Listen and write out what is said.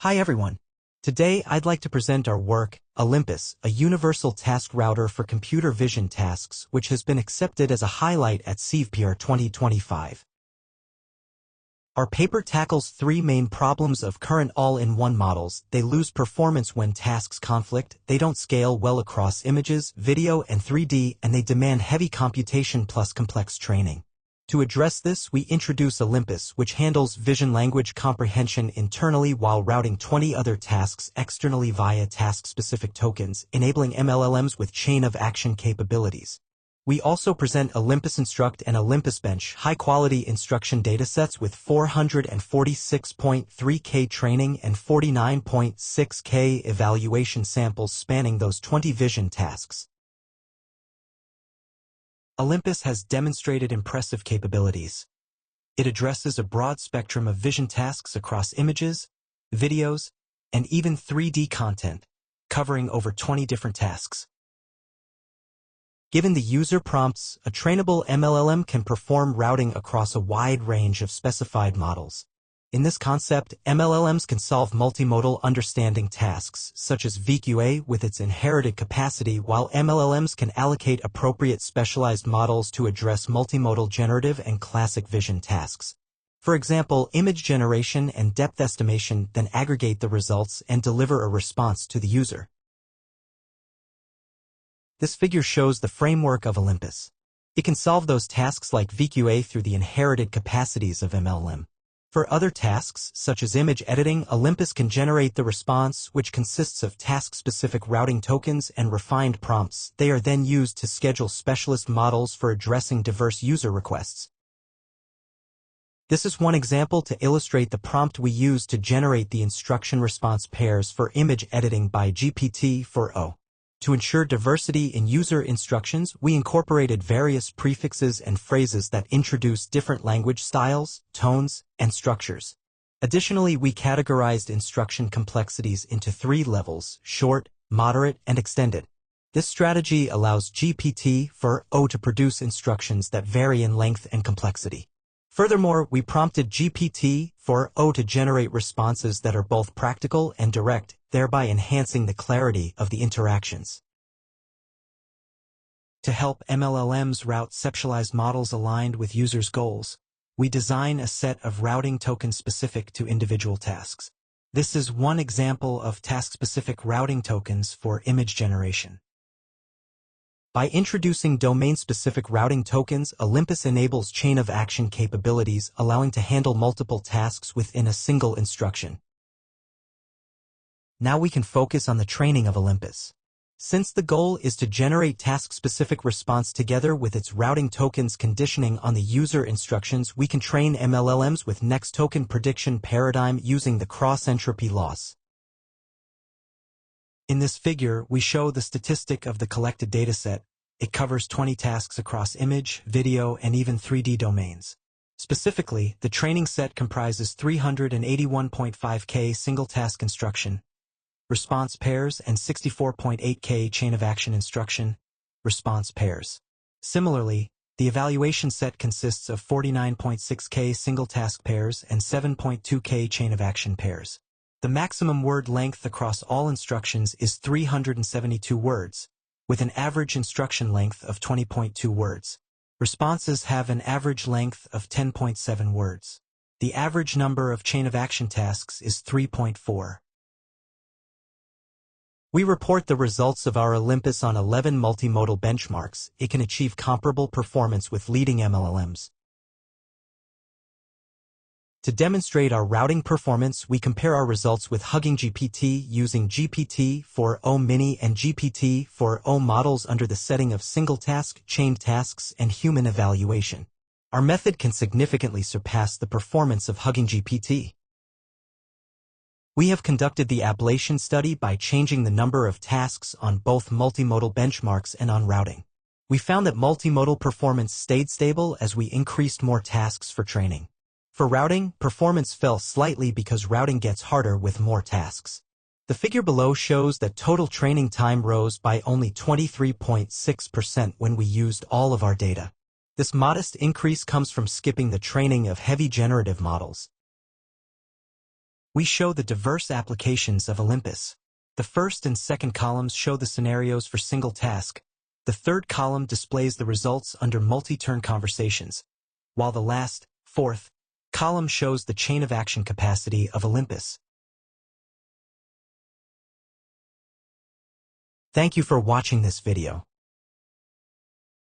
Hi everyone. Today I'd like to present our work, Olympus, a universal task router for computer vision tasks which has been accepted as a highlight at CVPR 2025. Our paper tackles three main problems of current all-in-one models. They lose performance when tasks conflict, they don't scale well across images, video, and 3D, and they demand heavy computation plus complex training. To address this, we introduce Olympus, which handles vision language comprehension internally while routing 20 other tasks externally via task-specific tokens, enabling MLLMs with chain-of-action capabilities. We also present Olympus Instruct and Olympus Bench, high-quality instruction datasets with 446.3K training and 49.6K evaluation samples spanning those 20 vision tasks. Olympus has demonstrated impressive capabilities. It addresses a broad spectrum of vision tasks across images, videos, and even 3D content, covering over 20 different tasks. Given the user prompts, a trainable MLLM can perform routing across a wide range of specified models. In this concept, MLLMs can solve multimodal understanding tasks, such as VQA with its inherited capacity, while MLLMs can allocate appropriate specialized models to address multimodal generative and classic vision tasks. For example, image generation and depth estimation then aggregate the results and deliver a response to the user. This figure shows the framework of Olympus. It can solve those tasks like VQA through the inherited capacities of MLLM. For other tasks, such as image editing, Olympus can generate the response, which consists of task-specific routing tokens and refined prompts. They are then used to schedule specialist models for addressing diverse user requests. This is one example to illustrate the prompt we use to generate the instruction response pairs for image editing by GPT-4o. To ensure diversity in user instructions, we incorporated various prefixes and phrases that introduce different language styles, tones, and structures. Additionally, we categorized instruction complexities into 3 levels: short, moderate, and extended. This strategy allows GPT-4o to produce instructions that vary in length and complexity. Furthermore, we prompted GPT-4o to generate responses that are both practical and direct, thereby enhancing the clarity of the interactions. To help MLLMs route specialized models aligned with users' goals, we design a set of routing tokens specific to individual tasks. This is one example of task-specific routing tokens for image generation. By introducing domain-specific routing tokens, Olympus enables chain-of-action capabilities, allowing to handle multiple tasks within a single instruction. Now we can focus on the training of Olympus. Since the goal is to generate task-specific response together with its routing tokens conditioning on the user instructions, we can train MLLMs with next token prediction paradigm using the cross-entropy loss. In this figure, we show the statistic of the collected dataset. It covers 20 tasks across image, video, and even 3D domains. Specifically, the training set comprises 381.5K single-task instruction response pairs and 64.8K chain-of-action instruction response pairs. Similarly, the evaluation set consists of 49.6K single-task pairs and 7.2K chain-of-action pairs. The maximum word length across all instructions is 372 words, with an average instruction length of 20.2 words. Responses have an average length of 10.7 words. The average number of chain-of-action tasks is 3.4. We report the results of our Olympus on 11 multimodal benchmarks. It can achieve comparable performance with leading MLLMs. To demonstrate our routing performance, we compare our results with Hugging GPT using GPT-4o Mini and GPT-4o models under the setting of single task, chained tasks, and human evaluation. Our method can significantly surpass the performance of Hugging GPT. We have conducted the ablation study by changing the number of tasks on both multimodal benchmarks and on routing. We found that multimodal performance stayed stable as we increased more tasks for training. For routing, performance fell slightly because routing gets harder with more tasks. The figure below shows that total training time rose by only 23.6% when we used all of our data. This modest increase comes from skipping the training of heavy generative models. We show the diverse applications of Olympus. The first and second columns show the scenarios for single task. The third column displays the results under multi-turn conversations, while the last, fourth, column shows the chain of action capacity of Olympus. Thank you for watching this video.